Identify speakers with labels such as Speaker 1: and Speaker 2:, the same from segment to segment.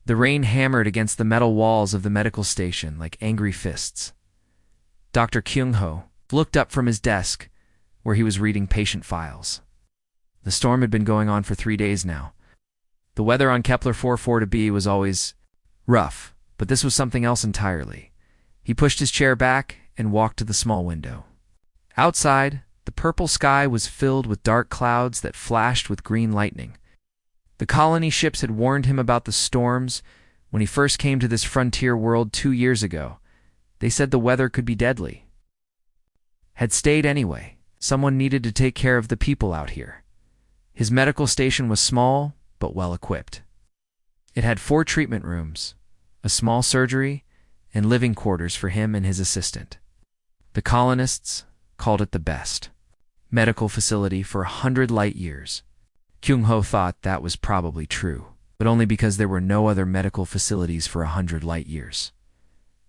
Speaker 1: The rain hammered against the metal walls of the medical station like angry fists. Dr. Kyung-ho looked up from his desk, where he was reading patient files. The storm had been going on for 3 days now. The weather on Kepler 44b was always rough, but this was something else entirely. He pushed his chair back and walked to the small window. Outside, the purple sky was filled with dark clouds that flashed with green lightning. The colony ships had warned him about the storms when he first came to this frontier world 2 years ago. They said the weather could be deadly. Had stayed anyway. Someone needed to take care of the people out here. His medical station was small, but well equipped. It had 4 treatment rooms, a small surgery, and living quarters for him and his assistant. The colonists called it the best medical facility for 100 light years. Kyung-ho thought that was probably true, but only because there were no other medical facilities for 100 light years.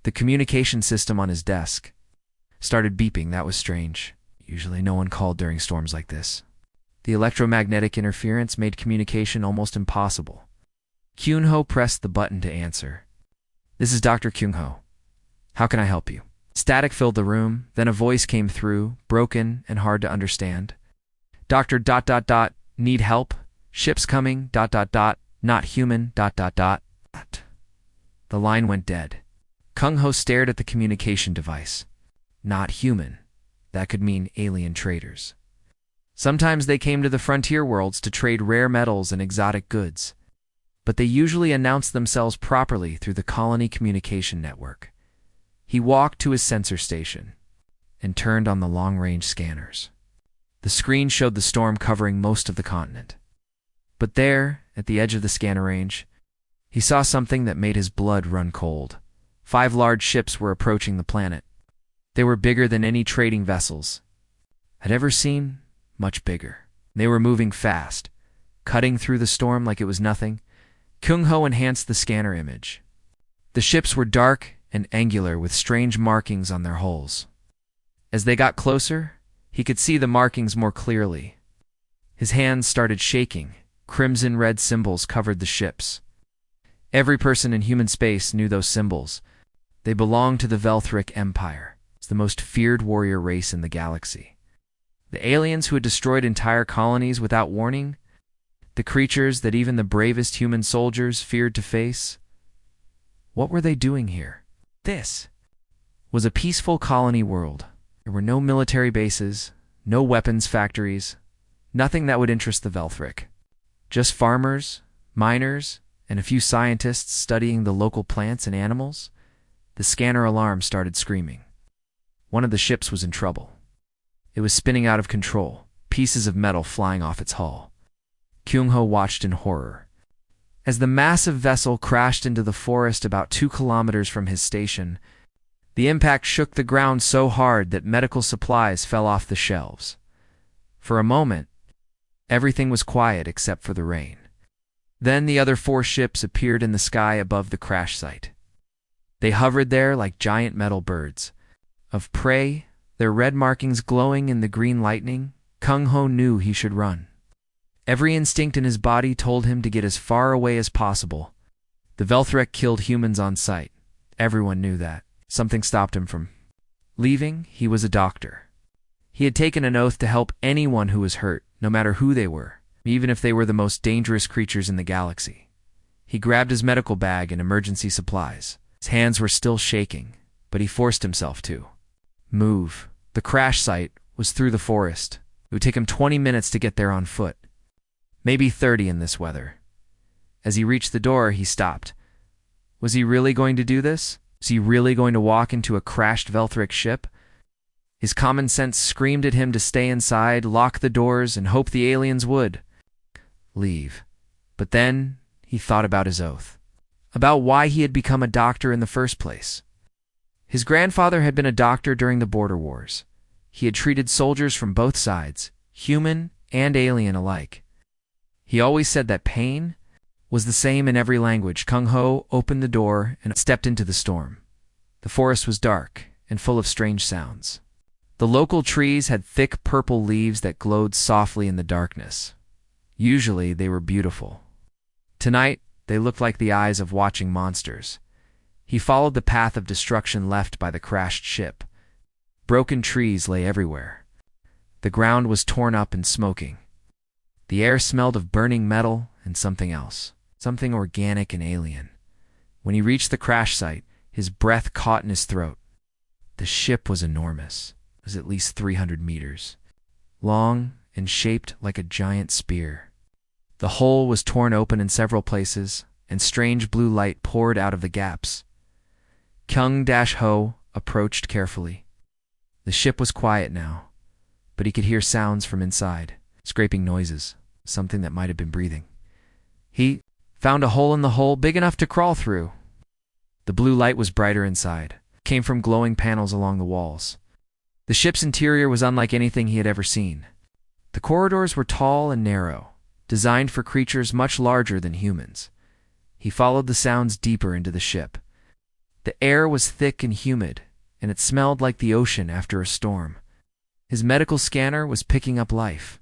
Speaker 1: The communication system on his desk started beeping. That was strange. Usually no one called during storms like this. The electromagnetic interference made communication almost impossible. Kyung-ho pressed the button to answer. "This is Dr. Kyung-ho. How can I help you?" Static filled the room, then a voice came through, broken and hard to understand. "Doctor ... need help. Ships coming ... not human ... The line went dead. Kyung-ho stared at the communication device. Not human. That could mean alien traders. Sometimes they came to the frontier worlds to trade rare metals and exotic goods, but they usually announced themselves properly through the colony communication network. He walked to his sensor station and turned on the long-range scanners. The screen showed the storm covering most of the continent. But there, at the edge of the scanner range, he saw something that made his blood run cold. 5 large ships were approaching the planet. They were bigger than any trading vessels had ever seen, much bigger. They were moving fast, cutting through the storm like it was nothing. Kyung-ho enhanced the scanner image. The ships were dark and angular with strange markings on their hulls. As they got closer, he could see the markings more clearly. His hands started shaking. Crimson red symbols covered the ships. Every person in human space knew those symbols. They belonged to the Velthric Empire. It's the most feared warrior race in the galaxy. The aliens who had destroyed entire colonies without warning, the creatures that even the bravest human soldiers feared to face. What were they doing here? This was a peaceful colony world. There were no military bases, no weapons factories, nothing that would interest the Velthric. Just farmers, miners, and a few scientists studying the local plants and animals. The scanner alarm started screaming. One of the ships was in trouble. It was spinning out of control, pieces of metal flying off its hull. Kyung-ho watched in horror. As the massive vessel crashed into the forest about 2 kilometers from his station, the impact shook the ground so hard that medical supplies fell off the shelves. For a moment, everything was quiet except for the rain. Then the other 4 ships appeared in the sky above the crash site. They hovered there like giant metal birds of prey, their red markings glowing in the green lightning. Kyung-ho knew he should run. Every instinct in his body told him to get as far away as possible. The Velthric killed humans on sight. Everyone knew that. Something stopped him from leaving. He was a doctor. He had taken an oath to help anyone who was hurt, no matter who they were, even if they were the most dangerous creatures in the galaxy. He grabbed his medical bag and emergency supplies. His hands were still shaking, but he forced himself to move. The crash site was through the forest. It would take him 20 minutes to get there on foot. Maybe 30 in this weather. As he reached the door, he stopped. Was he really going to do this? Was he really going to walk into a crashed Velthric ship? His common sense screamed at him to stay inside, lock the doors, and hope the aliens would leave. But then he thought about his oath, about why he had become a doctor in the first place. His grandfather had been a doctor during the border wars. He had treated soldiers from both sides, human and alien alike. He always said that pain was the same in every language. Kyung-ho opened the door and stepped into the storm. The forest was dark and full of strange sounds. The local trees had thick purple leaves that glowed softly in the darkness. Usually they were beautiful. Tonight, They looked like the eyes of watching monsters. He followed the path of destruction left by the crashed ship. Broken trees lay everywhere. The ground was torn up and smoking. The air smelled of burning metal and something else, something organic and alien. When he reached the crash site, his breath caught in his throat. The ship was enormous. It was at least 300 meters, long and shaped like a giant spear. The hull was torn open in several places, and strange blue light poured out of the gaps. Kyung-ho approached carefully. The ship was quiet now, but he could hear sounds from inside, scraping noises, something that might have been breathing. He found a hole in the hull big enough to crawl through. The blue light was brighter inside, came from glowing panels along the walls. The ship's interior was unlike anything he had ever seen. The corridors were tall and narrow, designed for creatures much larger than humans. He followed the sounds deeper into the ship. The air was thick and humid, and it smelled like the ocean after a storm. His medical scanner was picking up life.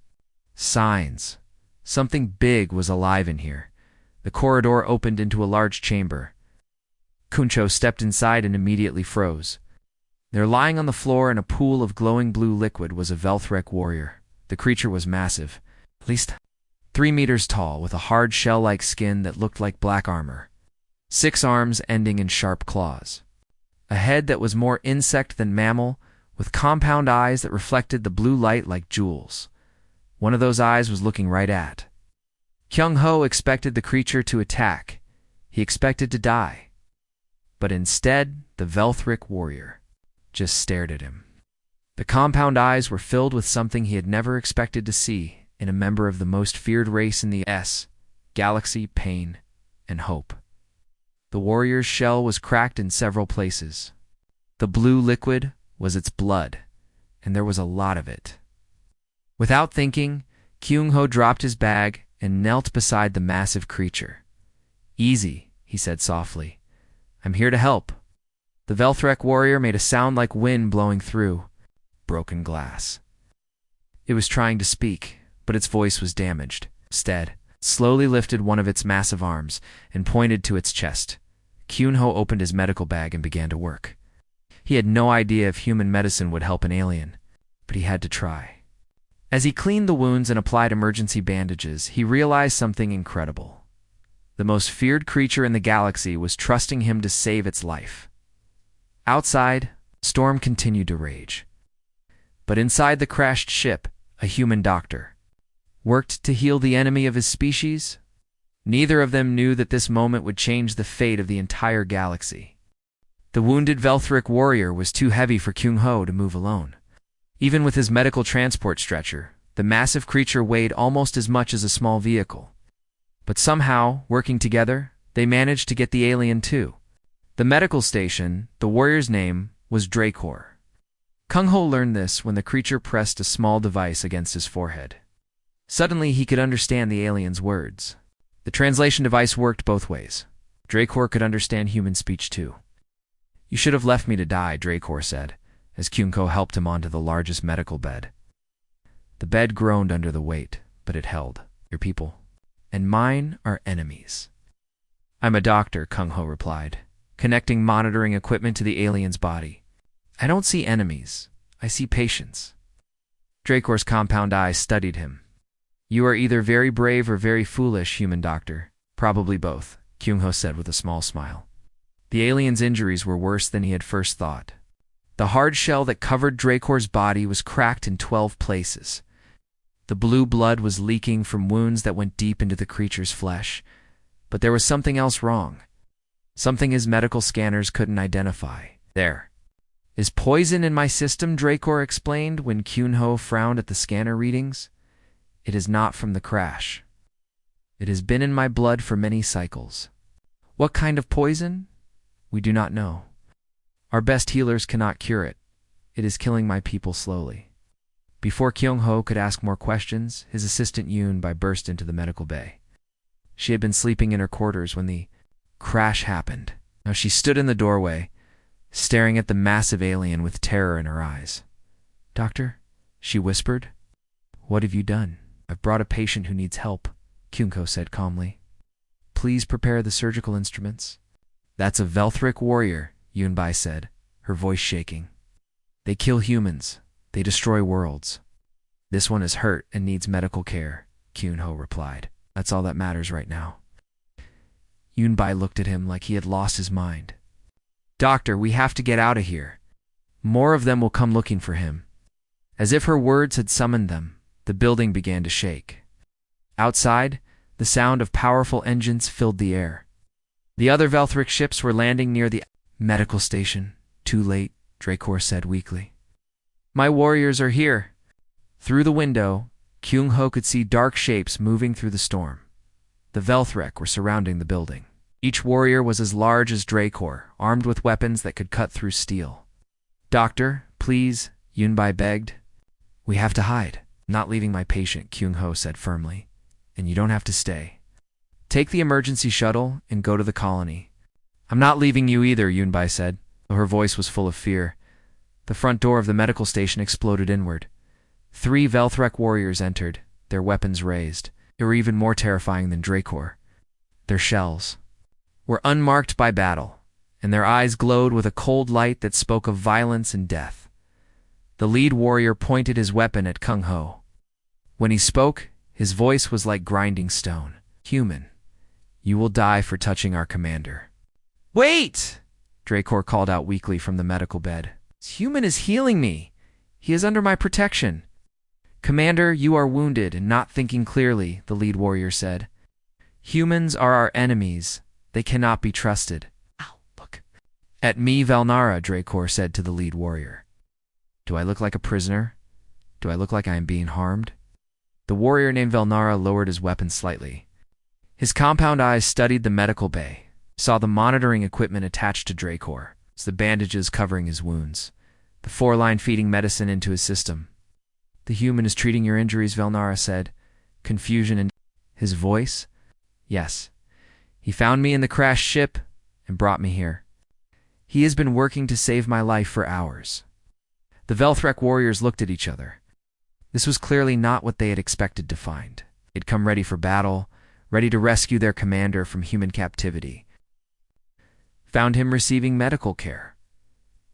Speaker 1: Signs. Something big was alive in here. The corridor opened into a large chamber. Kuncho stepped inside and immediately froze. There, lying on the floor in a pool of glowing blue liquid, was a Velthrek warrior. The creature was massive, at least 3 meters tall, with a hard shell-like skin that looked like black armor. 6 arms ending in sharp claws. A head that was more insect than mammal, with compound eyes that reflected the blue light like jewels. One of those eyes was looking right at. Kyung-ho expected the creature to attack. He expected to die. But instead, the Velthrek warrior just stared at him. The compound eyes were filled with something he had never expected to see in a member of the most feared race in the galaxy: pain and hope. The warrior's shell was cracked in several places. The blue liquid was its blood, and there was a lot of it. Without thinking, Kyung-ho dropped his bag and knelt beside the massive creature. "Easy," he said softly. "I'm here to help." The Velthrek warrior made a sound like wind blowing through broken glass. It was trying to speak, but its voice was damaged. Instead, slowly lifted one of its massive arms and pointed to its chest. Kyung-ho opened his medical bag and began to work. He had no idea if human medicine would help an alien, but he had to try. As he cleaned the wounds and applied emergency bandages, he realized something incredible. The most feared creature in the galaxy was trusting him to save its life. Outside, the storm continued to rage. But inside the crashed ship, a human doctor worked to heal the enemy of his species. Neither of them knew that this moment would change the fate of the entire galaxy. The wounded Velthrek warrior was too heavy for Kyung-ho to move alone. Even with his medical transport stretcher, the massive creature weighed almost as much as a small vehicle. But somehow, working together, they managed to get the alien too. The medical station, the warrior's name, was Dracor. Kyung-ho learned this when the creature pressed a small device against his forehead. Suddenly, he could understand the alien's words. The translation device worked both ways. Dracor could understand human speech too. "You should have left me to die," Dracor said, as Kyung-ho helped him onto the largest medical bed. The bed groaned under the weight, but it held. "Your people and mine are enemies." "I'm a doctor," Kyung-ho replied, connecting monitoring equipment to the alien's body. "I don't see enemies. I see patients." Dracor's compound eyes studied him. "You are either very brave or very foolish, human doctor." "Probably both," Kyung-ho said with a small smile. The alien's injuries were worse than he had first thought. The hard shell that covered Dracor's body was cracked in 12 places. The blue blood was leaking from wounds that went deep into the creature's flesh. But there was something else wrong. Something his medical scanners couldn't identify. "There is poison in my system," Dracor explained when Kyung-ho frowned at the scanner readings. "It is not from the crash. It has been in my blood for many cycles." "What kind of poison?" "We do not know. Our best healers cannot cure it. It is killing my people slowly." Before Kyung-ho could ask more questions, his assistant Yoon-bi burst into the medical bay. She had been sleeping in her quarters when the crash happened. Now she stood in the doorway, staring at the massive alien with terror in her eyes. "Doctor," she whispered. "What have you done?" "I've brought a patient who needs help," Kyung-ho said calmly. please prepare the surgical instruments? That's a Velthric warrior, Yunbai said, her voice shaking. They kill humans. They destroy worlds. This one is hurt and needs medical care, Kyunho replied. That's all that matters right now. Yunbai looked at him like he had lost his mind. Doctor, we have to get out of here. More of them will come looking for him. As if her words had summoned them, the building began to shake. Outside, the sound of powerful engines filled the air. The other Velthric ships were landing near the medical station. Too late, Dracor said weakly. My warriors are here. Through the window, Kyung-ho could see dark shapes moving through the storm. The Velthric were surrounding the building. Each warrior was as large as Dracor, armed with weapons that could cut through steel. Doctor, please, Yunbai begged. We have to hide. Not leaving my patient, Kyung-ho said firmly. And you don't have to stay. Take the emergency shuttle and go to the colony. I'm not leaving you either, Yunbai said, though her voice was full of fear. The front door of the medical station exploded inward. 3 Velthric warriors entered, their weapons raised. They were even more terrifying than Dracor. Their shells were unmarked by battle, and their eyes glowed with a cold light that spoke of violence and death. The lead warrior pointed his weapon at Kyung-ho. When he spoke, his voice was like grinding stone. Human, you will die for touching our commander. Wait! Dracor called out weakly from the medical bed. Human is healing me. He is under my protection. Commander, you are wounded and not thinking clearly, the lead warrior said. Humans are our enemies. They cannot be trusted. Ow, look. At me, Valnara, Dracor said to the lead warrior. Do I look like a prisoner? Do I look like I am being harmed? The warrior named Valnara lowered his weapon slightly. His compound eyes studied the medical bay, saw the monitoring equipment attached to Dracor, the bandages covering his wounds, the 4-line feeding medicine into his system. The human is treating your injuries, Valnara said, confusion in his voice. Yes. He found me in the crashed ship and brought me here. He has been working to save my life for hours. The Velthric warriors looked at each other. This was clearly not what they had expected to find. They'd come ready for battle, ready to rescue their commander from human captivity. Found him receiving medical care.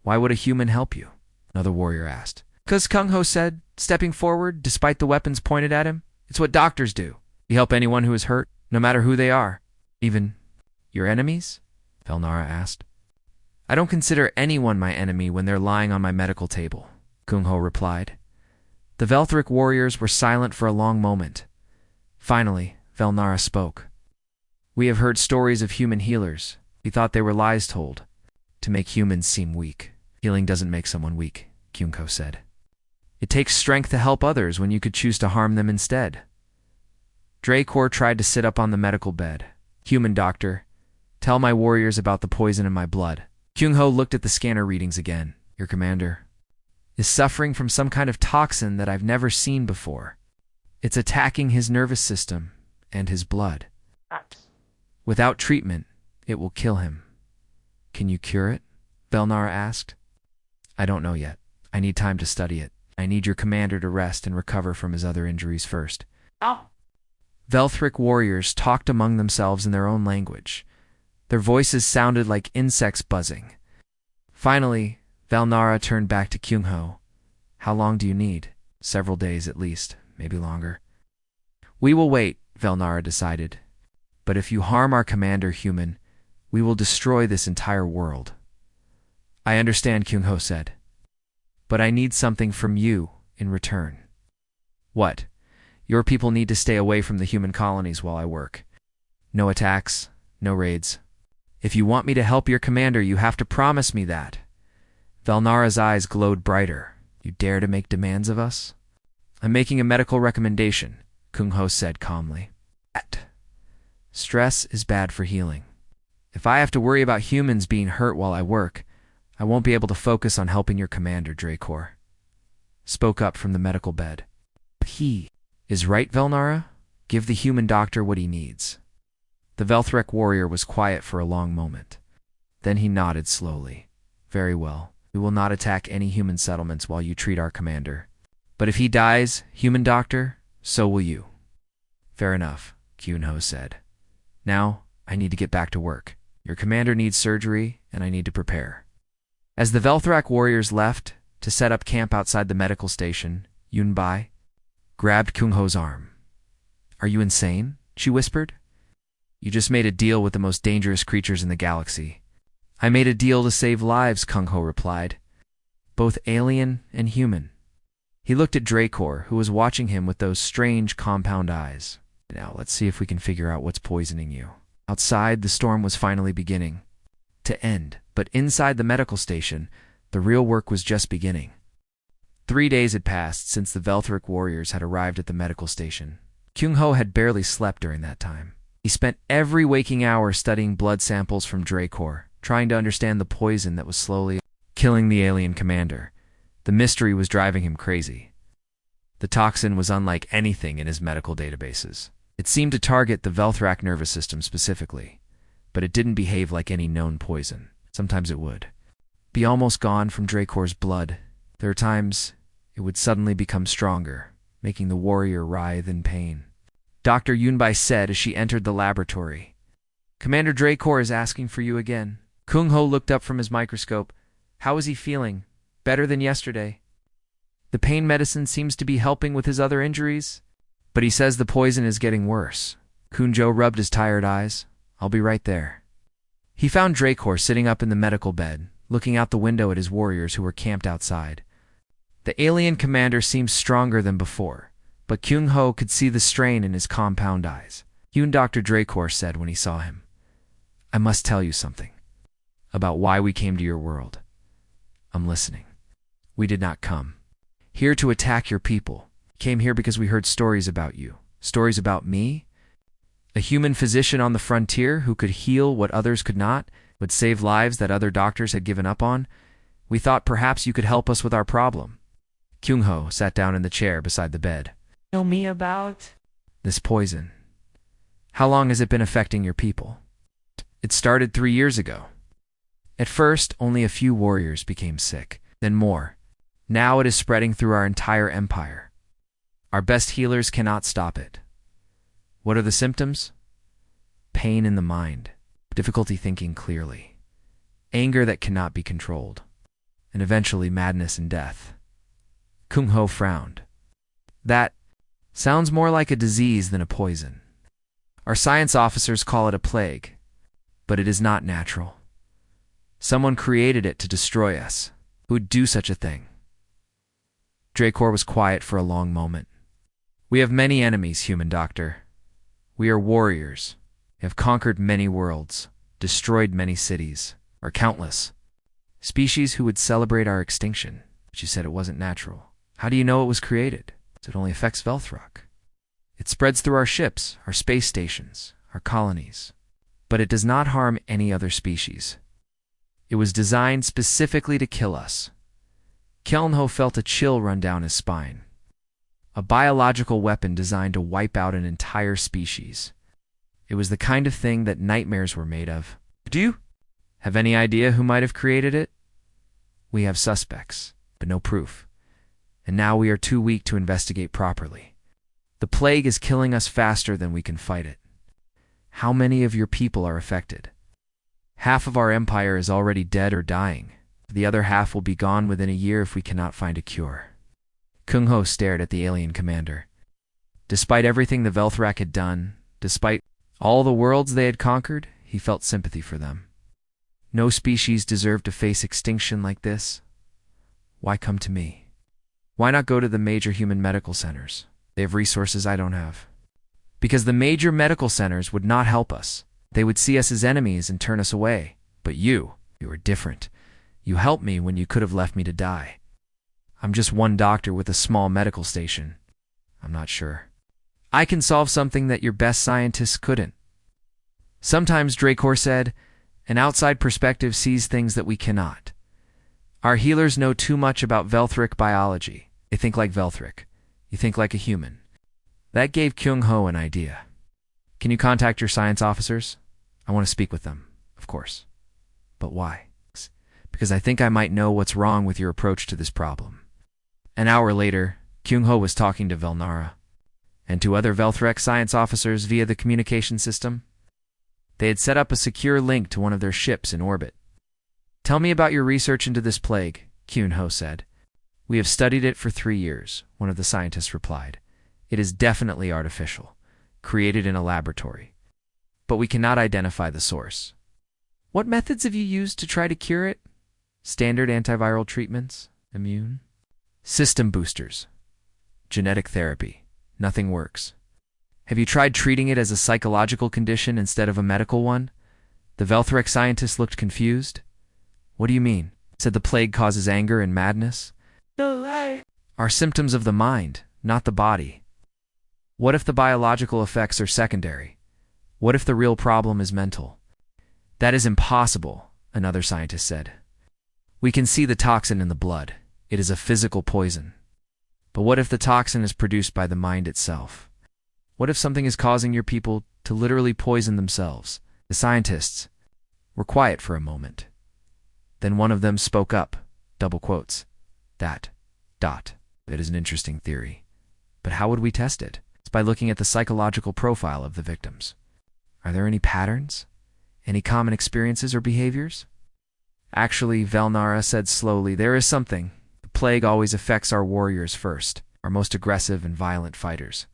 Speaker 1: Why would a human help you? Another warrior asked. Because Kyung-ho said, stepping forward despite the weapons pointed at him. It's what doctors do. We help anyone who is hurt, no matter who they are. Even your enemies? Valnara asked. I don't consider anyone my enemy when they're lying on my medical table, Kyung-ho replied. The Velthric warriors were silent for a long moment. Finally, Valnara spoke. We have heard stories of human healers. We thought they were lies told, to make humans seem weak. Healing doesn't make someone weak, Kyung-ho said. It takes strength to help others when you could choose to harm them instead. Dracor tried to sit up on the medical bed. Human doctor, tell my warriors about the poison in my blood. Kyung-ho looked at the scanner readings again. Your commander is suffering from some kind of toxin that I've never seen before. It's attacking his nervous system and his blood. Without treatment, it will kill him. Can you cure it? Valnara asked. I don't know yet. I need time to study it. I need your commander to rest and recover from his other injuries first. Velthric warriors talked among themselves in their own language. Their voices sounded like insects buzzing. Finally, Valnara turned back to Kyung-ho. How long do you need? Several days at least, maybe longer. We will wait, Valnara decided. But if you harm our commander, human, we will destroy this entire world. I understand, Kyung-ho said. But I need something from you in return. What? Your people need to stay away from the human colonies while I work. No attacks, no raids. If you want me to help your commander, you have to promise me that. Valnara's eyes glowed brighter. You dare to make demands of us? I'm making a medical recommendation, Kyung-ho said calmly. Stress is bad for healing. If I have to worry about humans being hurt while I work, I won't be able to focus on helping your commander, Dracor. Spoke up from the medical bed. He is right, Valnara. Give the human doctor what he needs. The Velthric warrior was quiet for a long moment. Then he nodded slowly. Very well. We will not attack any human settlements while you treat our commander. But if he dies, human doctor, so will you. Fair enough, Kyung-ho said. Now, I need to get back to work. Your commander needs surgery, and I need to prepare. As the Velthrak warriors left to set up camp outside the medical station, Yunbai grabbed Kyung-ho's arm. Are you insane? She whispered. You just made a deal with the most dangerous creatures in the galaxy. I made a deal to save lives, Kyung-ho replied. Both alien and human. He looked at Dracor, who was watching him with those strange compound eyes. Now let's see if we can figure out what's poisoning you. Outside, the storm was finally beginning to end, but inside the medical station, the real work was just beginning. 3 days had passed since the Velthric warriors had arrived at the medical station. Kyung-ho had barely slept during that time. He spent every waking hour studying blood samples from Dracor, trying to understand the poison that was slowly killing the alien commander. The mystery was driving him crazy. The toxin was unlike anything in his medical databases. It seemed to target the Velthrak nervous system specifically, but it didn't behave like any known poison. Sometimes it would be almost gone from Dracor's blood. There are times it would suddenly become stronger, making the warrior writhe in pain. Dr. Yunbai said as she entered the laboratory. Commander Dracor is asking for you again. Kyung-ho looked up from his microscope. How is he feeling? Better than yesterday. The pain medicine seems to be helping with his other injuries, but he says the poison is getting worse. Kunjo rubbed his tired eyes. I'll be right there. He found Dracor sitting up in the medical bed, looking out the window at his warriors who were camped outside. The alien commander seemed stronger than before, but Kyung-ho could see the strain in his compound eyes. Yoon, Dr. Dracor said when he saw him. I must tell you something about why we came to your world. I'm listening. We did not come here to attack your people. We came here because we heard stories about you. Stories about me? A human physician on the frontier who could heal what others could not, would save lives that other doctors had given up on? We thought perhaps you could help us with our problem. Kyung-ho sat down in the chair beside the bed.
Speaker 2: Tell me about
Speaker 1: this poison. How long has it been affecting your people? It started 3 years ago. At first, only a few warriors became sick, then more. Now it is spreading through our entire empire. Our best healers cannot stop it. What are the symptoms? Pain in the mind, difficulty thinking clearly, anger that cannot be controlled, and eventually madness and death. Kyung-ho frowned. That sounds more like a disease than a poison. Our science officers call it a plague, but it is not natural. Someone created it to destroy us. Who would do such a thing? Dracor was quiet for a long moment. We have many enemies, human doctor. We are warriors. We have conquered many worlds, destroyed many cities, are countless. Species who would celebrate our extinction, but you said it wasn't natural. How do you know it was created? It only affects Velthrak. It spreads through our ships, our space stations, our colonies. But it does not harm any other species. It was designed specifically to kill us. Kyung-ho felt a chill run down his spine. A biological weapon designed to wipe out an entire species. It was the kind of thing that nightmares were made of. Do you have any idea who might have created it? We have suspects, but no proof. And now we are too weak to investigate properly. The plague is killing us faster than we can fight it. How many of your people are affected? Half of our empire is already dead or dying. The other half will be gone within a year if we cannot find a cure. Kyung-ho stared at the alien commander. Despite everything the Velthrak had done, despite all the worlds they had conquered, he felt sympathy for them. No species deserved to face extinction like this. Why come to me? Why not go to the major human medical centers? They have resources I don't have. Because the major medical centers would not help us. They would see us as enemies and turn us away. But you are different. You helped me when you could have left me to die. I'm just one doctor with a small medical station. I'm not sure. I can solve something that your best scientists couldn't. Sometimes, Dracor said, an outside perspective sees things that we cannot. Our healers know too much about Velthric biology. They think like Velthric. You think like a human. That gave Kyung-ho an idea. Can you contact your science officers? I want to speak with them, of course. But why? Because I think I might know what's wrong with your approach to this problem. An hour later, Kyung-ho was talking to Velnara and to other Velthric science officers via the communication system. They had set up a secure link to one of their ships in orbit. "Tell me about your research into this plague," Kyun-ho said. "We have studied it for 3 years," one of the scientists replied. "It is definitely artificial, created in a laboratory. But we cannot identify the source." "What methods have you used to try to cure it?" "Standard antiviral treatments, immune system boosters, genetic therapy. Nothing works." "Have you tried treating it as a psychological condition instead of a medical one?" The Velthrek scientist looked confused. "What do you mean?" Said the plague causes anger and madness. "Are symptoms of the mind, not the body. What if the biological effects are secondary? What if the real problem is mental?" "That is impossible," another scientist said. "We can see the toxin in the blood. It is a physical poison. But what if the toxin is produced by the mind itself? What if something is causing your people to literally poison themselves?" The scientists were quiet for a moment. Then one of them spoke up, double quotes. That is an interesting theory. But how would we test it?" "It's by looking at the psychological profile of the victims. Are there any patterns? Any common experiences or behaviors?" "Actually," Velnara said slowly, "there is something. The plague always affects our warriors first, our most aggressive and violent fighters.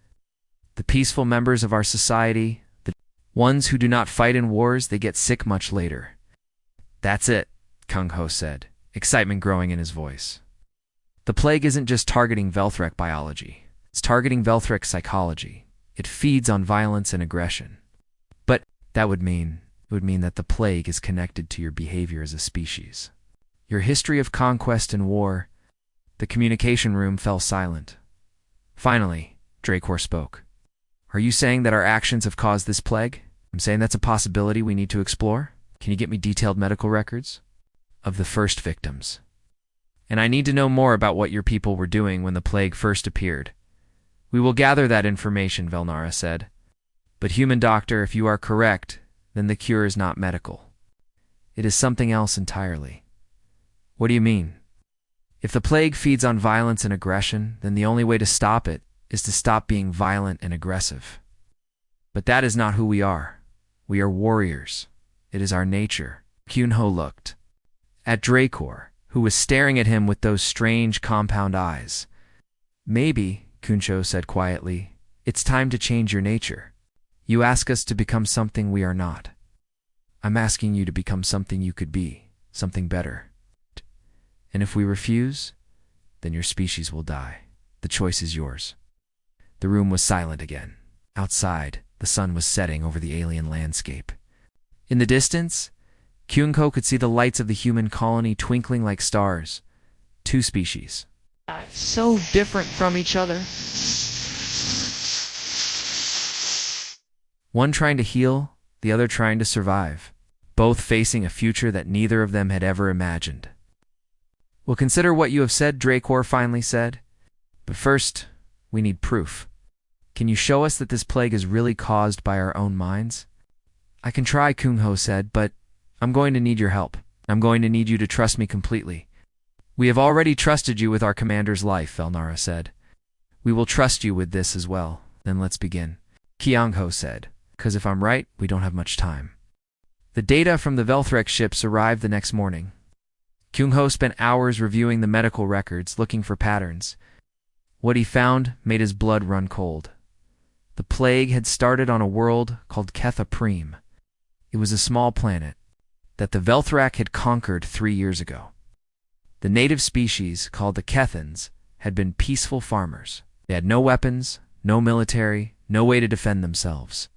Speaker 1: The peaceful members of our society, the ones who do not fight in wars, they get sick much later." "That's it," Kyung-ho said, excitement growing in his voice. "The plague isn't just targeting Velthrek biology. It's targeting Velthrek psychology. It feeds on violence and aggression. But it would mean that the plague is connected to your behavior as a species. Your history of conquest and war." The communication room fell silent. Finally, Dracor spoke. "Are you saying that our actions have caused this plague?" "I'm saying that's a possibility we need to explore. Can you get me detailed medical records of the first victims? And I need to know more about what your people were doing when the plague first appeared." "We will gather that information," Velnara said. "But human doctor, if you are correct, then the cure is not medical. It is something else entirely." "What do you mean?" "If the plague feeds on violence and aggression, then the only way to stop it is to stop being violent and aggressive. But that is not who we are. We are warriors. It is our nature." Kyun-ho looked at Dracor, who was staring at him with those strange compound eyes. "Maybe," Kyun-ho said quietly, "it's time to change your nature. You ask us to become something we are not. I'm asking you to become something you could be, something better. And if we refuse, then your species will die. The choice is yours." The room was silent again. Outside, the sun was setting over the alien landscape. In the distance, Kyung-ho could see the lights of the human colony twinkling like stars. 2 species, so different from each other. One trying to heal, the other trying to survive. Both facing a future that neither of them had ever imagined. "We'll consider what you have said," Dracor finally said. "But first, we need proof. Can you show us that this plague is really caused by our own minds?" "I can try," Kyung-ho said, "but I'm going to need your help. I'm going to need you to trust me completely." "We have already trusted you with our commander's life," Velnara said. "We will trust you with this as well. Then let's begin," Kyung-ho said, "because if I'm right, we don't have much time." The data from the Velthrek ships arrived the next morning. Kyung-ho spent hours reviewing the medical records, looking for patterns. What he found made his blood run cold. The plague had started on a world called Ketha Preem. It was a small planet that the Velthrak had conquered 3 years ago. The native species, called the Kethans, had been peaceful farmers. They had no weapons, no military, no way to defend themselves.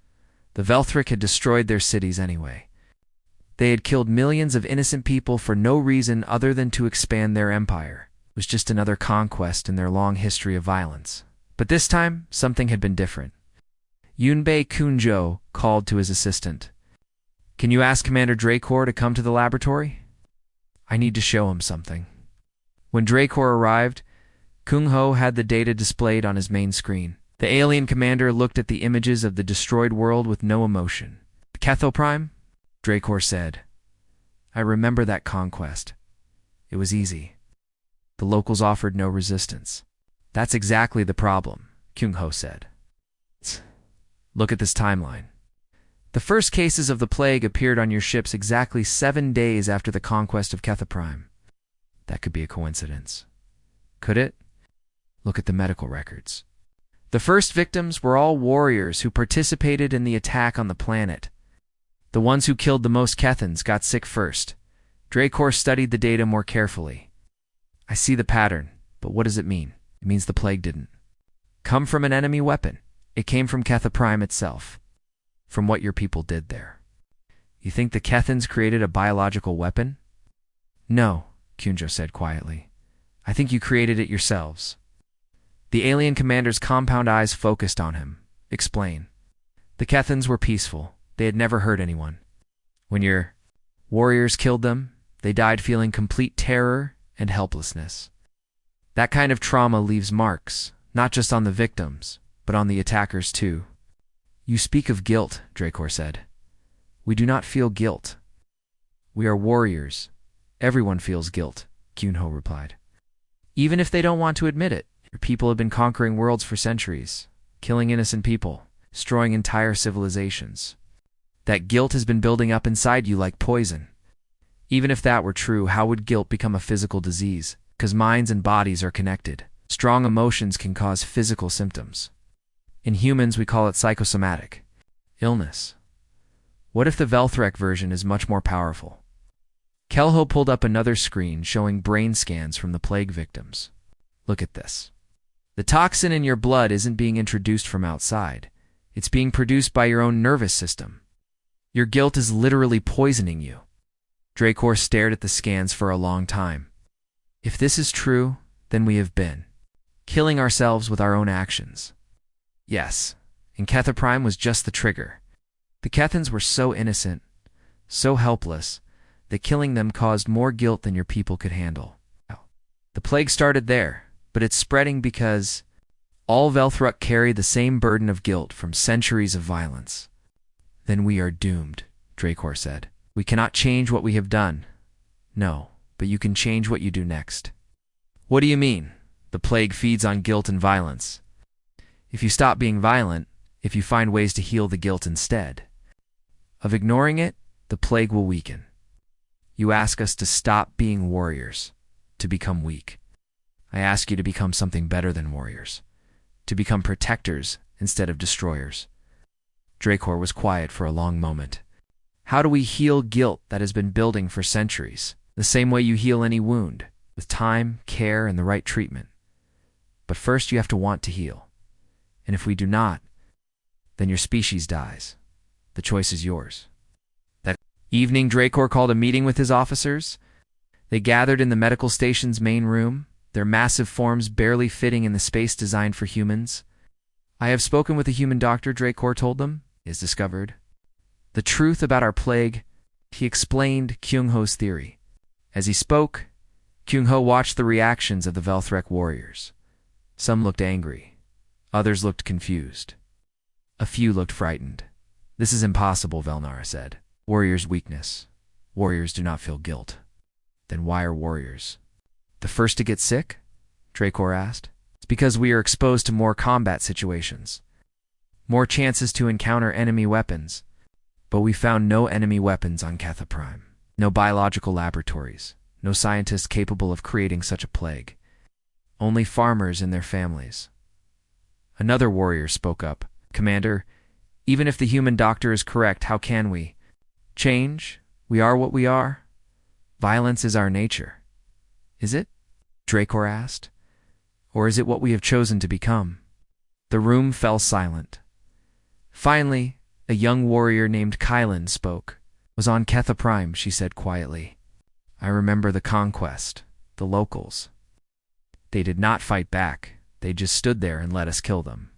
Speaker 1: The Velthrik had destroyed their cities anyway. They had killed millions of innocent people for no reason other than to expand their empire. It was just another conquest in their long history of violence. But this time, something had been different. Yunbei Kunjo called to his assistant. "Can you ask Commander Dracor to come to the laboratory? I need to show him something." When Dracor arrived, Kyung-ho had the data displayed on his main screen. The alien commander looked at the images of the destroyed world with no emotion. "Kethoprime?" Dracor said. "I remember that conquest. It was easy. The locals offered no resistance." "That's exactly the problem," Kyung-ho said. "Look at this timeline. The first cases of the plague appeared on your ships exactly 7 days after the conquest of Kethaprime. That could be a coincidence. Could it? Look at the medical records. The first victims were all warriors who participated in the attack on the planet. The ones who killed the most Kethans got sick first. Dracor studied the data more carefully. I see the pattern, but what does it mean? It means the plague didn't come from an enemy weapon. It came from Kethaprime itself, from what your people did there. You think the Kethans created a biological weapon? No, Kyunjo said quietly. I think you created it yourselves. The alien commander's compound eyes focused on him. Explain. The Kethans were peaceful. They had never hurt anyone. When your warriors killed them, they died feeling complete terror and helplessness. That kind of trauma leaves marks, not just on the victims, but on the attackers too. You speak of guilt, Dracor said. We do not feel guilt. We are warriors. Everyone feels guilt, Kyunho replied. Even if they don't want to admit it, your people have been conquering worlds for centuries, killing innocent people, destroying entire civilizations. That guilt has been building up inside you like poison. Even if that were true, how would guilt become a physical disease? Because minds and bodies are connected. Strong emotions can cause physical symptoms. In humans, we call it psychosomatic illness. What if the Velthrek version is much more powerful? Kelho pulled up another screen showing brain scans from the plague victims. Look at this. The toxin in your blood isn't being introduced from outside. It's being produced by your own nervous system. Your guilt is literally poisoning you. Dracor stared at the scans for a long time. If this is true, then we have been killing ourselves with our own actions. Yes, and Kethaprime was just the trigger. The Kethans were so innocent, so helpless, that killing them caused more guilt than your people could handle. The plague started there, but it's spreading because all Velthruk carry the same burden of guilt from centuries of violence. Then we are doomed, Dracor said. We cannot change what we have done. No, but you can change what you do next. What do you mean? The plague feeds on guilt and violence. If you stop being violent, if you find ways to heal the guilt instead of ignoring it, the plague will weaken. You ask us to stop being warriors, to become weak. I ask you to become something better than warriors, to become protectors instead of destroyers. Dracor was quiet for a long moment. How do we heal guilt that has been building for centuries? The same way you heal any wound, with time, care, and the right treatment. But first you have to want to heal. And if we do not, then your species dies. The choice is yours. That evening, Dracor called a meeting with his officers. They gathered in the medical station's main room, their massive forms barely fitting in the space designed for humans. I have spoken with a human doctor, Dracor told them, is discovered the truth about our plague. He explained Kyungho's theory. As he spoke, Kyungho watched the reactions of the Velthrek warriors. Some looked angry. Others looked confused. A few looked frightened. This is impossible, Velnara said. Warriors' weakness. Warriors do not feel guilt. Then why are warriors the first to get sick? Dracor asked. It's because we are exposed to more combat situations. More chances to encounter enemy weapons. But we found no enemy weapons on Kethaprime. No biological laboratories. No scientists capable of creating such a plague. Only farmers and their families. Another warrior spoke up. Commander, even if the human doctor is correct, how can we change? We are what we are. Violence is our nature. Is it? Dracor asked. Or is it what we have chosen to become? The room fell silent. Finally, a young warrior named Kylan spoke. Was on Kethaprime, she said quietly. I remember the conquest, the locals. They did not fight back. They just stood there and let us kill them.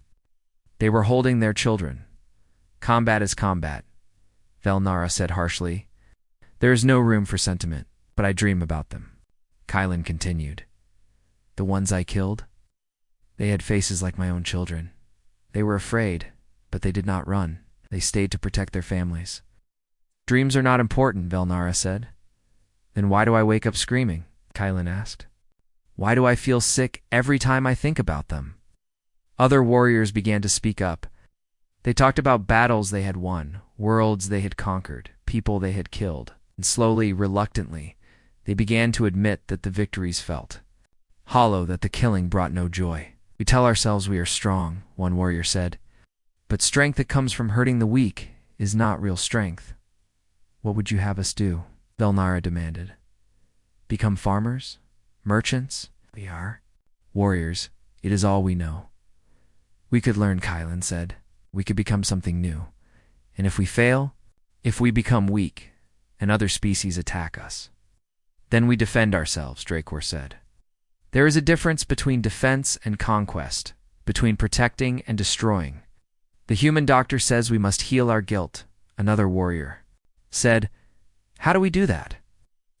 Speaker 1: They were holding their children. Combat is combat, Velnara said harshly. There is no room for sentiment, but I dream about them. Kylan continued. The ones I killed? They had faces like my own children. They were afraid, but they did not run. They stayed to protect their families. Dreams are not important, Velnara said. Then why do I wake up screaming? Kylan asked. Why do I feel sick every time I think about them? Other warriors began to speak up. They talked about battles they had won, worlds they had conquered, people they had killed, and slowly, reluctantly, they began to admit that the victories felt hollow, that the killing brought no joy. We tell ourselves we are strong, one warrior said, but strength that comes from hurting the weak is not real strength. What would you have us do? Velnara demanded. Become farmers? Merchants? We are warriors. It is all we know. We could learn, Kylan said. We could become something new. And if we fail, if we become weak, and other species attack us, then we defend ourselves, Dracor said. There is a difference between defense and conquest, between protecting and destroying. The human doctor says we must heal our guilt, another warrior said. How do we do that?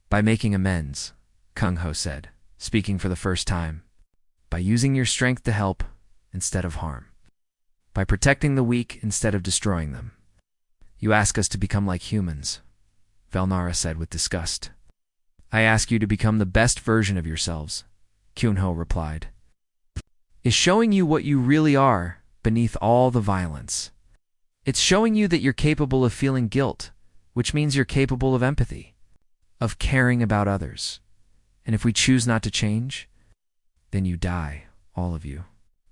Speaker 1: By making amends, Kung Ho said, speaking for the first time. By using your strength to help instead of harm. By protecting the weak instead of destroying them. You ask us to become like humans, Velnara said with disgust. I ask you to become the best version of yourselves, Kyung-ho replied. Is showing you what you really are beneath all the violence. It's showing you that you're capable of feeling guilt, which means you're capable of empathy, of caring about others. And if we choose not to change, then you die, all of you.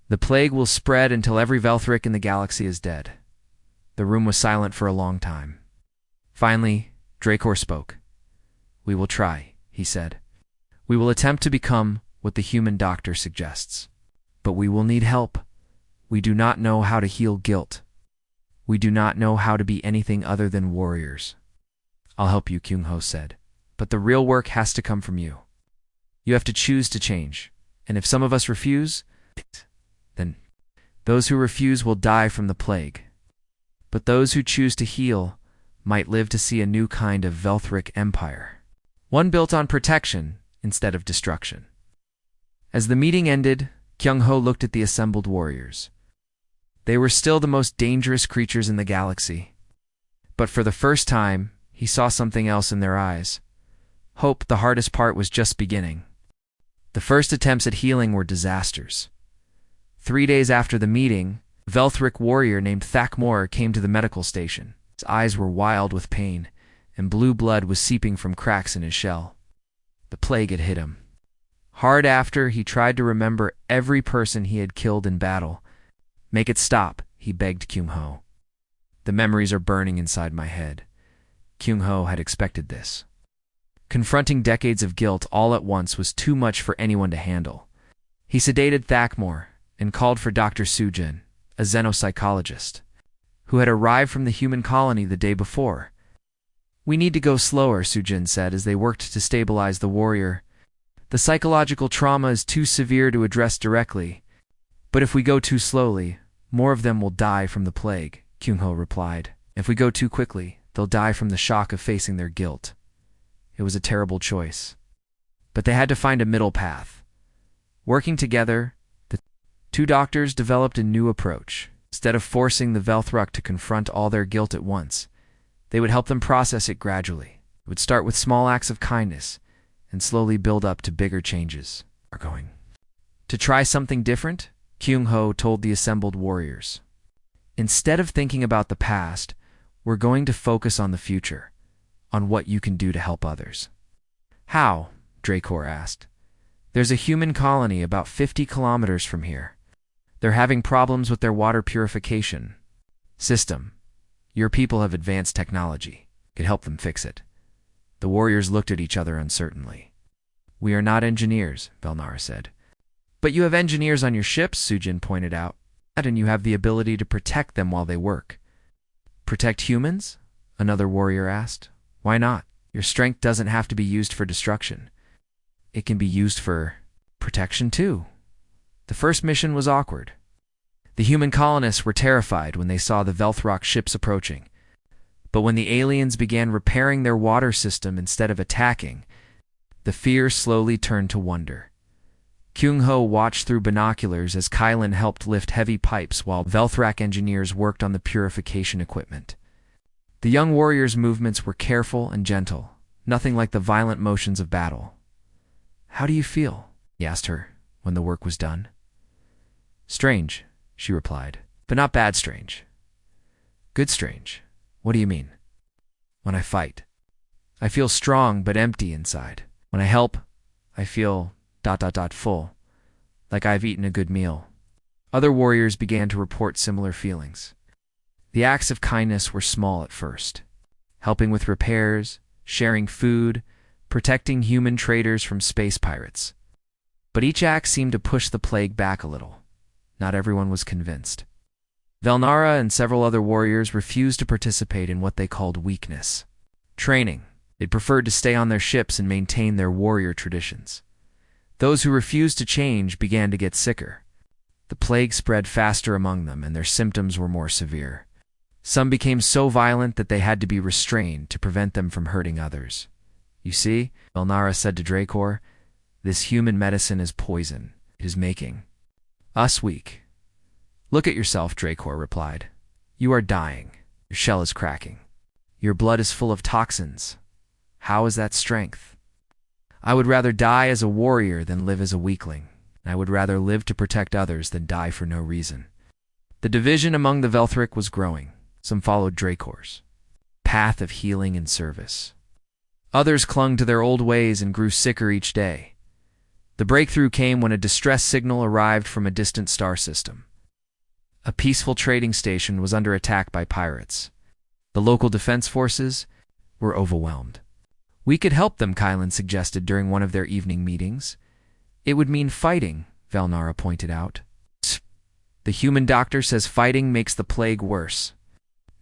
Speaker 1: The plague will spread until every Velthric in the galaxy is dead. The room was silent for a long time. Finally, Dracor spoke. We will try, he said. We will attempt to become what the human doctor suggests. But we will need help. We do not know how to heal guilt. We do not know how to be anything other than warriors. I'll help you, Kyung-ho said. But the real work has to come from you. You have to choose to change. And if some of us refuse, then those who refuse will die from the plague. But those who choose to heal might live to see a new kind of Velthric empire. One built on protection instead of destruction. As the meeting ended, Kyung-ho looked at the assembled warriors. They were still the most dangerous creatures in the galaxy. But for the first time, he saw something else in their eyes. Hope. The hardest part was just beginning. The first attempts at healing were disasters. 3 days after the meeting, a Velthric warrior named Thakmor came to the medical station. His eyes were wild with pain, and blue blood was seeping from cracks in his shell. The plague had hit him. Hard after, he tried to remember every person he had killed in battle. Make it stop, he begged Kyung-ho. The memories are burning inside my head. Kyung-ho had expected this. Confronting decades of guilt all at once was too much for anyone to handle. He sedated Thakmor and called for Dr. Sujin, a xenopsychologist, who had arrived from the human colony the day before. We need to go slower, Sujin said as they worked to stabilize the warrior. The psychological trauma is too severe to address directly, but if we go too slowly, more of them will die from the plague, Kyung-ho replied. If we go too quickly, they'll die from the shock of facing their guilt. It was a terrible choice. But they had to find a middle path. Working together, the two doctors developed a new approach. Instead of forcing the Velthruck to confront all their guilt at once, they would help them process it gradually. It would start with small acts of kindness and slowly build up to bigger changes. To try something different, Kyung-ho told the assembled warriors. Instead of thinking about the past, we're going to focus on the future, on what you can do to help others. How? Dracor asked. There's a human colony about 50 kilometers from here. They're having problems with their water purification system. Your people have advanced technology. Could help them fix it. The warriors looked at each other uncertainly. We are not engineers, Velnara said. But you have engineers on your ships, Sujin pointed out, and you have the ability to protect them while they work. Protect humans? Another warrior asked. Why not? Your strength doesn't have to be used for destruction. It can be used for protection too. The first mission was awkward. The human colonists were terrified when they saw the Velthrock ships approaching. But when the aliens began repairing their water system instead of attacking, the fear slowly turned to wonder. Kyung-ho watched through binoculars as Kylan helped lift heavy pipes while Velthrak engineers worked on the purification equipment. The young warrior's movements were careful and gentle, nothing like the violent motions of battle. How do you feel? He asked her when the work was done. Strange, she replied, but not bad strange. Good strange. What do you mean? When I fight, I feel strong but empty inside. When I help, I feel ... full, like I've eaten a good meal. Other warriors began to report similar feelings. The acts of kindness were small at first, helping with repairs, sharing food, protecting human traders from space pirates. But each act seemed to push the plague back a little. Not everyone was convinced. Velnara and several other warriors refused to participate in what they called weakness training. They preferred to stay on their ships and maintain their warrior traditions. Those who refused to change began to get sicker. The plague spread faster among them, and their symptoms were more severe. Some became so violent that they had to be restrained to prevent them from hurting others. You see, Velnara said to Dracor, this human medicine is poison. It is making us weak. Look at yourself, Dracor replied. You are dying. Your shell is cracking. Your blood is full of toxins. How is that strength? I would rather die as a warrior than live as a weakling. I would rather live to protect others than die for no reason. The division among the Velthric was growing. Some followed Dracor's path of healing and service. Others clung to their old ways and grew sicker each day. The breakthrough came when a distress signal arrived from a distant star system. A peaceful trading station was under attack by pirates. The local defense forces were overwhelmed. We could help them, Kylan suggested during one of their evening meetings. It would mean fighting, Velnara pointed out. The human doctor says fighting makes the plague worse.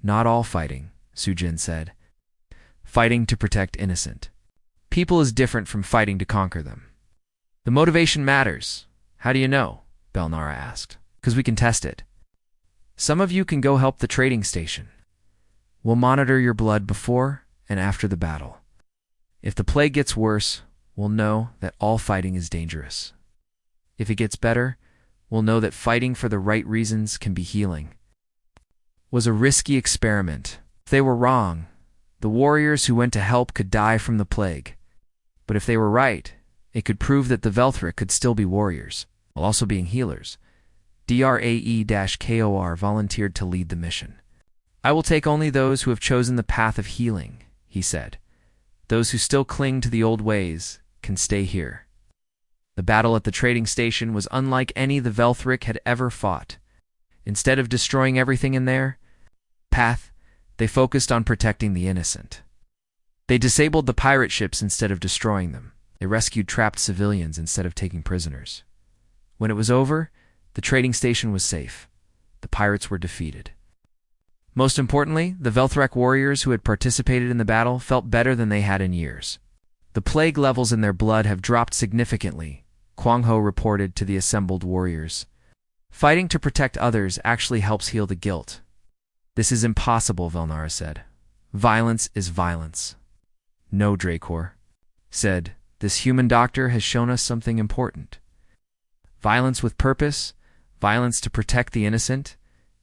Speaker 1: Not all fighting, Sujin said. Fighting to protect innocent people is different from fighting to conquer them. The motivation matters. How do you know? Velnara asked. Because we can test it. Some of you can go help the trading station. We'll monitor your blood before and after the battle. If the plague gets worse, we'll know that all fighting is dangerous. If it gets better, we'll know that fighting for the right reasons can be healing. It was a risky experiment. If they were wrong, the warriors who went to help could die from the plague. But if they were right, it could prove that the Velthric could still be warriors, while also being healers. DRAE-KOR volunteered to lead the mission. I will take only those who have chosen the path of healing, he said. Those who still cling to the old ways can stay here. The battle at the trading station was unlike any the Velthric had ever fought. Instead of destroying everything in their path, they focused on protecting the innocent. They disabled the pirate ships instead of destroying them. They rescued trapped civilians instead of taking prisoners. When it was over, the trading station was safe. The pirates were defeated. Most importantly, the Velthric warriors who had participated in the battle felt better than they had in years. The plague levels in their blood have dropped significantly, Kwangho reported to the assembled warriors. Fighting to protect others actually helps heal the guilt. This is impossible, Velnara said. Violence is violence. No, Dracor said. This human doctor has shown us something important. Violence with purpose, violence to protect the innocent,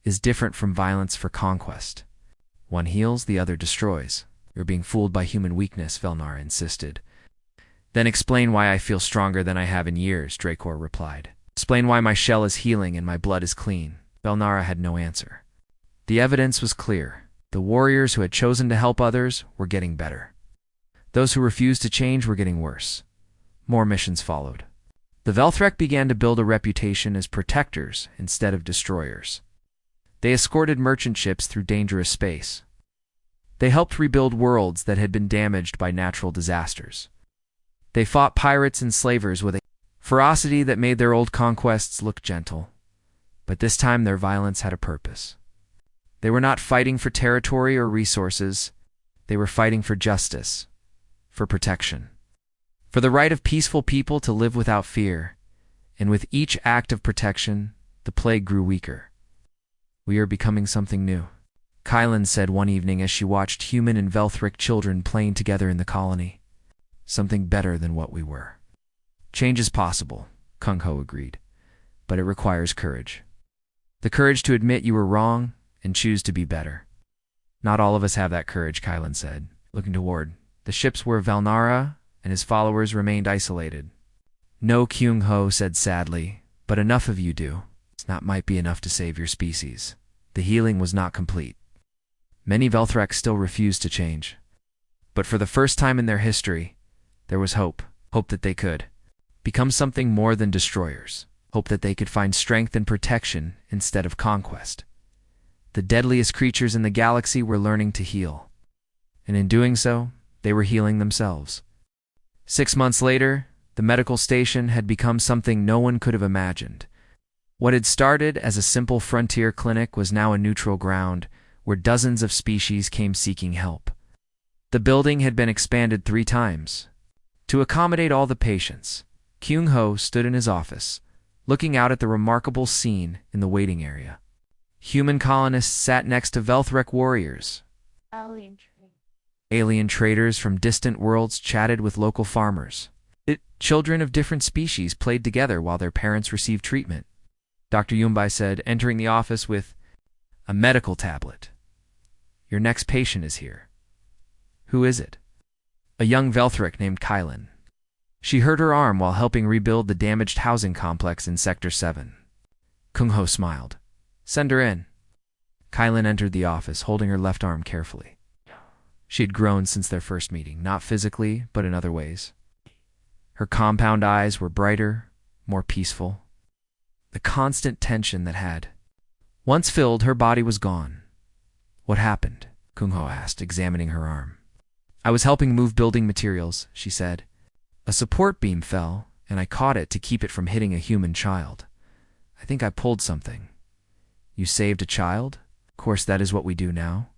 Speaker 1: is different from violence for conquest. One heals, the other destroys. You're being fooled by human weakness, Velnara insisted. Then explain why I feel stronger than I have in years, Dracor replied. Explain why my shell is healing and my blood is clean. Velnara had no answer. The evidence was clear. The warriors who had chosen to help others were getting better. Those who refused to change were getting worse. More missions followed. The Velthric began to build a reputation as protectors instead of destroyers. They escorted merchant ships through dangerous space. They helped rebuild worlds that had been damaged by natural disasters. They fought pirates and slavers with a ferocity that made their old conquests look gentle. But this time their violence had a purpose. They were not fighting for territory or resources. They were fighting for justice, for protection, for the right of peaceful people to live without fear. And with each act of protection, the plague grew weaker. We are becoming something new, Kylan said one evening as she watched human and Velthric children playing together in the colony. Something better than what we were. Change is possible, Kung-Ho agreed, but it requires courage. The courage to admit you were wrong and choose to be better. Not all of us have that courage, Kylan said, looking toward the ships where Velnara and his followers remained isolated. No, Kyung-Ho said sadly, but enough of you do. That might be enough to save your species. The healing was not complete. Many Velthrak still refused to change. But for the first time in their history, there was hope. Hope that they could become something more than destroyers. Hope that they could find strength and protection instead of conquest. The deadliest creatures in the galaxy were learning to heal. And in doing so, they were healing themselves. 6 months later, the medical station had become something no one could have imagined. What had started as a simple frontier clinic was now a neutral ground where dozens of species came seeking help. The building had been expanded 3 times. To accommodate all the patients, Kyung-ho stood in his office, looking out at the remarkable scene in the waiting area. Human colonists sat next to Velthrak warriors. Alien traders from distant worlds chatted with local farmers. Children of different species played together while their parents received treatment. Dr. Yunbai said, entering the office with a medical tablet. "Your next patient is here." "Who is it?" "A young Velthrak named Kylan. She hurt her arm while helping rebuild the damaged housing complex in Sector 7. Kyung-ho smiled. "Send her in." Kylan entered the office, holding her left arm carefully. She had grown since their first meeting, not physically, but in other ways. Her compound eyes were brighter, more peaceful. The constant tension that had once filled her body was gone. "What happened?" Kyung-ho asked, examining her arm. "I was helping move building materials," she said. "A support beam fell, and I caught it to keep it from hitting a human child. I think I pulled something." "You saved a child? Of course, that is what we do now."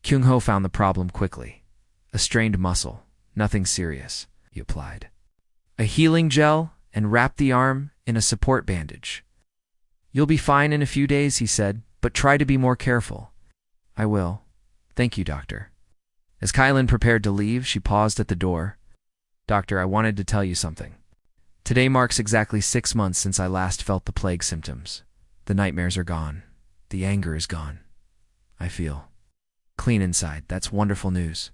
Speaker 1: Kyung-ho found the problem quickly. "A strained muscle. Nothing serious," he applied. "A healing gel and wrapped the arm in a support bandage." "You'll be fine in a few days," he said, "but try to be more careful." "I will. Thank you, doctor." As Kylan prepared to leave, she paused at the door. "Doctor, I wanted to tell you something. Today marks exactly 6 months since I last felt the plague symptoms. The nightmares are gone. The anger is gone. I feel clean inside. That's wonderful news.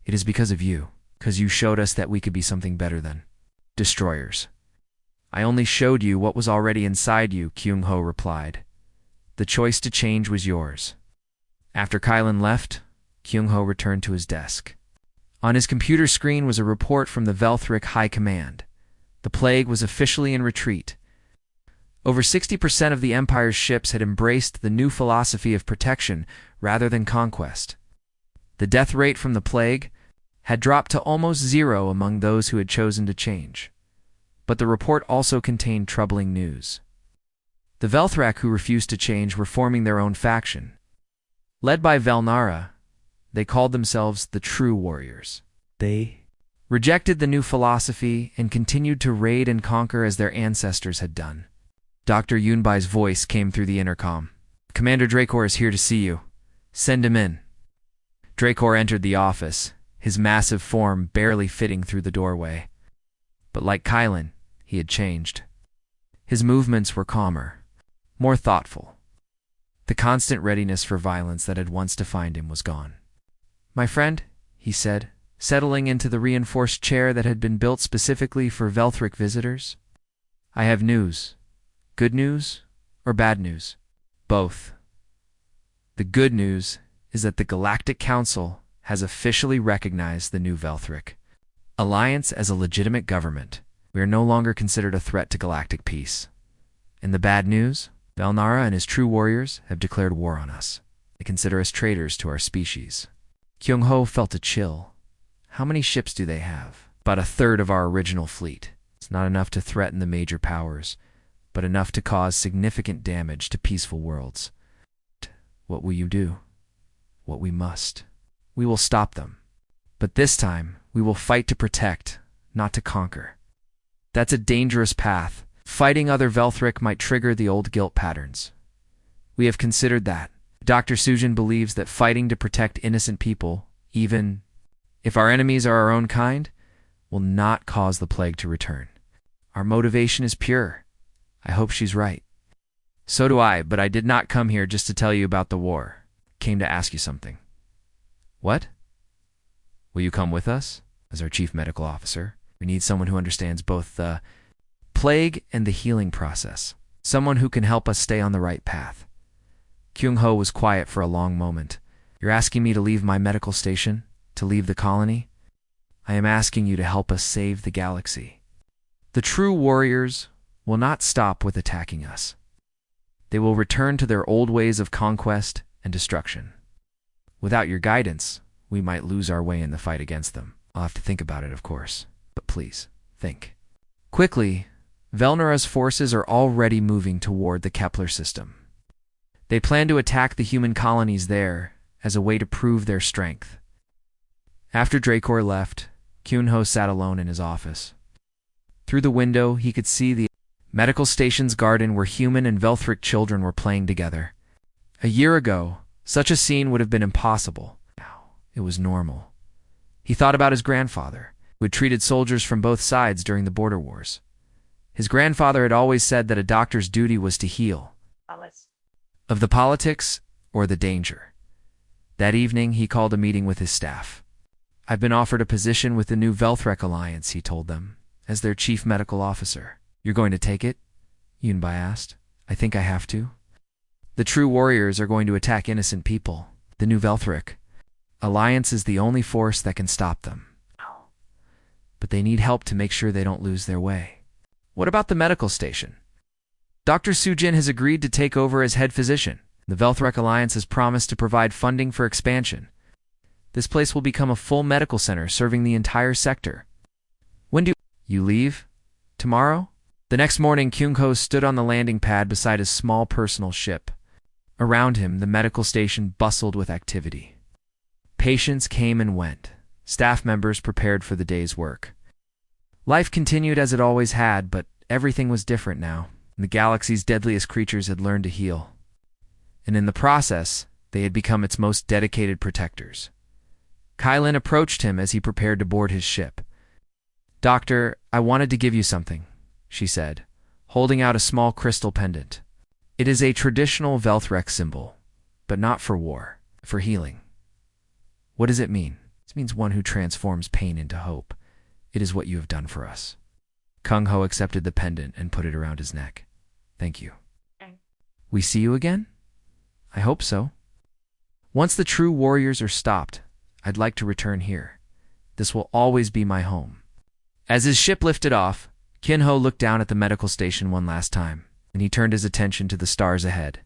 Speaker 1: It is because of you, because you showed us that we could be something better than destroyers." "I only showed you what was already inside you," Kyung-ho replied. "The choice to change was yours." After Kylan left, Kyung-ho returned to his desk. On his computer screen was a report from the Velthrak High Command. The plague was officially in retreat. Over 60% of the Empire's ships had embraced the new philosophy of protection rather than conquest. The death rate from the plague had dropped to almost 0 among those who had chosen to change. But the report also contained troubling news. The Velthrak who refused to change were forming their own faction. Led by Velnara, they called themselves the True Warriors. They rejected the new philosophy and continued to raid and conquer as their ancestors had done. Dr. Yunbai's voice came through the intercom. "Commander Dracor is here to see you. Send him in." Dracor entered the office, his massive form barely fitting through the doorway. But like Kylan, he had changed. His movements were calmer, more thoughtful. The constant readiness for violence that had once defined him was gone. "My friend," he said, settling into the reinforced chair that had been built specifically for Velthrak visitors, "I have news. Good news or bad news?" "Both. The good news is that the Galactic Council has officially recognized the new Velthrak Alliance as a legitimate government. We are no longer considered a threat to galactic peace. And the bad news? Velnara and his true warriors have declared war on us. They consider us traitors to our species." Kyung-ho felt a chill. How many ships do they have? About a third of our original fleet. It's not enough to threaten the major powers, but enough to cause significant damage to peaceful worlds. What will you do? What we must. We will stop them. But this time, we will fight to protect, not to conquer. That's a dangerous path. Fighting other Velthrak might trigger the old guilt patterns. We have considered that. Dr. Sujin believes that fighting to protect innocent people, even if our enemies are our own kind, will not cause the plague to return. Our motivation is pure. I hope she's right. So do I, but I did not come here just to tell you about the war. Came to ask you something. What? Will you come with us? As our chief medical officer, we need someone who understands both the plague and the healing process. Someone who can help us stay on the right path. Kyung-ho was quiet for a long moment. You're asking me to leave my medical station? To leave the colony? I am asking you to help us save the galaxy. The true warriors will not stop with attacking us. They will return to their old ways of conquest and destruction. Without your guidance, we might lose our way in the fight against them. I'll have to think about it, of course. But please, think. Quickly, Velnara's forces are already moving toward the Kepler system. They plan to attack the human colonies there as a way to prove their strength. After Dracor left, Kyunho sat alone in his office. Through the window, he could see the medical station's garden where human and Velthric children were playing together. A year ago, such a scene would have been impossible. Now, it was normal. He thought about his grandfather, who had treated soldiers from both sides during the border wars. His grandfather had always said that a doctor's duty was to heal. Of the politics or the danger. That evening, he called a meeting with his staff. I've been offered a position with the new Velthrek Alliance, he told them, as their chief medical officer. You're going to take it? Yunbai asked. I think I have to. The true warriors are going to attack innocent people. The new Velthrek Alliance is the only force that can stop them. But they need help to make sure they don't lose their way. What about the medical station? Dr. Sujin has agreed to take over as head physician. The Velthrek Alliance has promised to provide funding for expansion. This place will become a full medical center serving the entire sector. When do you leave? Tomorrow? The next morning, Kyunko stood on the landing pad beside his small personal ship. Around him, the medical station bustled with activity. Patients came and went. Staff members prepared for the day's work. Life continued as it always had, but everything was different now. The galaxy's deadliest creatures had learned to heal. And in the process, they had become its most dedicated protectors. Kylin approached him as he prepared to board his ship. Doctor, I wanted to give you something, she said, holding out a small crystal pendant. It is a traditional Velthrek symbol, but not for war, for healing. What does it mean? It means one who transforms pain into hope. It is what you have done for us. Kung Ho accepted the pendant and put it around his neck. Thank you. We see you again? I hope so. Once the true warriors are stopped, I'd like to return here. This will always be my home. As his ship lifted off, Kinho looked down at the medical station one last time, and he turned his attention to the stars ahead.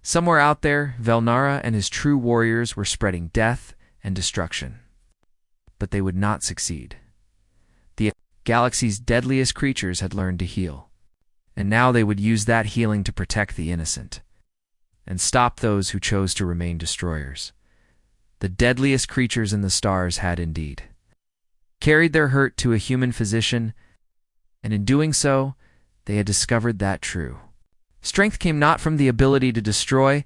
Speaker 1: Somewhere out there, Velnara and his true warriors were spreading death and destruction. But they would not succeed. The galaxy's deadliest creatures had learned to heal, and now they would use that healing to protect the innocent and stop those who chose to remain destroyers. The deadliest creatures in the stars had indeed carried their hurt to a human physician, and in doing so, they had discovered that true strength came not from the ability to destroy,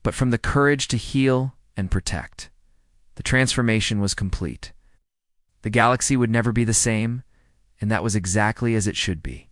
Speaker 1: but from the courage to heal and protect. The transformation was complete. The galaxy would never be the same, and that was exactly as it should be.